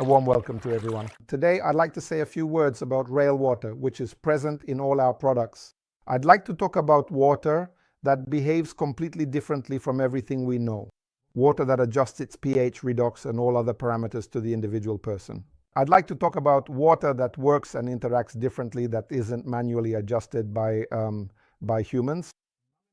warm welcome to everyone. Today I'd like to say a few words about rail water, which is present in all our products. I'd like to talk about water that behaves completely differently from everything we know. Water that adjusts its pH, redox, and all other parameters to the individual person. I'd like to talk about water that works and interacts differently, that isn't manually adjusted by humans.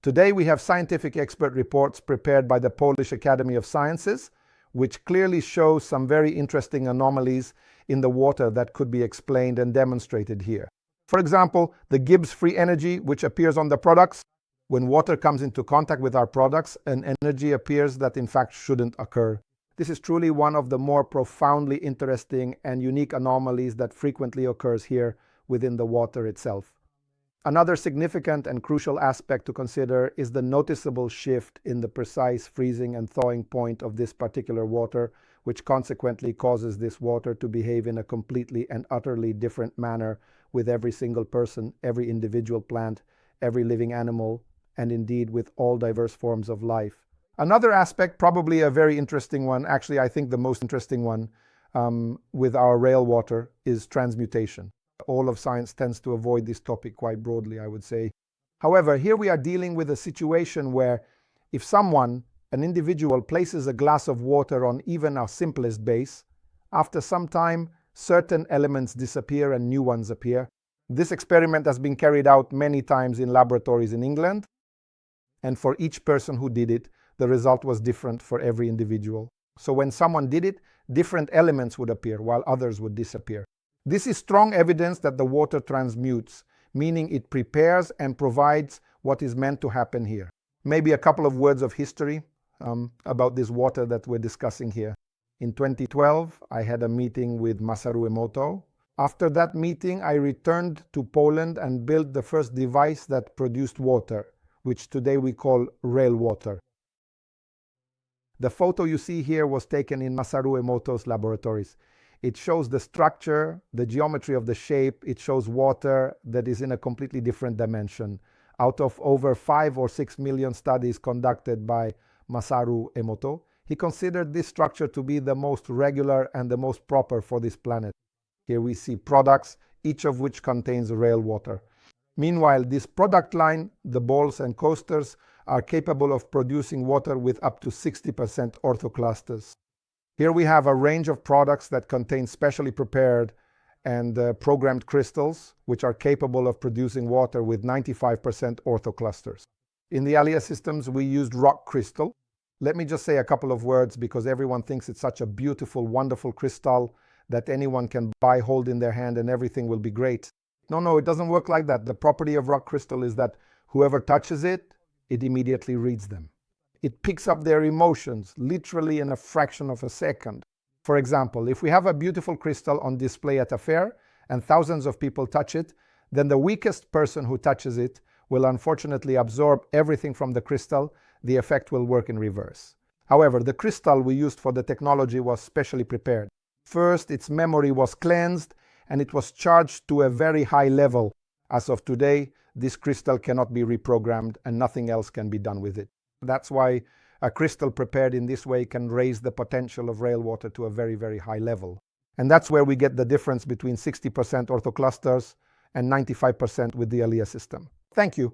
Today we have scientific expert reports prepared by the Polish Academy of Sciences, which clearly shows some very interesting anomalies in the water that could be explained and demonstrated here. For example, the Gibbs free energy, which appears on the products. When water comes into contact with our products, an energy appears that in fact shouldn't occur. This is truly one of the more profoundly interesting and unique anomalies that frequently occurs here within the water itself. Another significant and crucial aspect to consider is the noticeable shift in the precise freezing and thawing point of this particular water, which consequently causes this water to behave in a completely and utterly different manner with every single person, every individual plant, every living animal, and indeed with all diverse forms of life. Another aspect, probably a very interesting one, actually I think the most interesting one with our rail water, is transmutation. All of science tends to avoid this topic quite broadly, I would say. However, here we are dealing with a situation where if someone, an individual, places a glass of water on even our simplest base, after some time, certain elements disappear and new ones appear. This experiment has been carried out many times in laboratories in England, and for each person who did it, the result was different for every individual. So when someone did it, different elements would appear while others would disappear. This is strong evidence that the water transmutes, meaning it prepares and provides what is meant to happen here. Maybe a couple of words of history about this water that we're discussing here. In 2012, I had a meeting with Masaru Emoto. After that meeting, I returned to Poland and built the first device that produced water, which today we call rail water. The photo you see here was taken in Masaru Emoto's laboratories. It shows the structure, the geometry of the shape. It shows water that is in a completely different dimension. Out of over 5 or 6 million studies conducted by Masaru Emoto, he considered this structure to be the most regular and the most proper for this planet. Here we see products, each of which contains rail water. Meanwhile, this product line, the balls and coasters, are capable of producing water with up to 60% orthoclusters. Here we have a range of products that contain specially prepared and programmed crystals, which are capable of producing water with 95% orthoclusters. In the ALIA systems, we used rock crystal. Let me just say a couple of words because everyone thinks it's such a beautiful, wonderful crystal that anyone can buy, hold in their hand, and everything will be great. No, it doesn't work like that. The property of rock crystal is that whoever touches it, it immediately reads them. It picks up their emotions, literally in a fraction of a second. For example, if we have a beautiful crystal on display at a fair and thousands of people touch it, then the weakest person who touches it will unfortunately absorb everything from the crystal. The effect will work in reverse. However, the crystal we used for the technology was specially prepared. First, its memory was cleansed and it was charged to a very high level. As of today, this crystal cannot be reprogrammed and nothing else can be done with it. That's why a crystal prepared in this way can raise the potential of rail water to a very, very high level. And that's where we get the difference between 60% orthoclusters and 95% with the ALIA system. Thank you.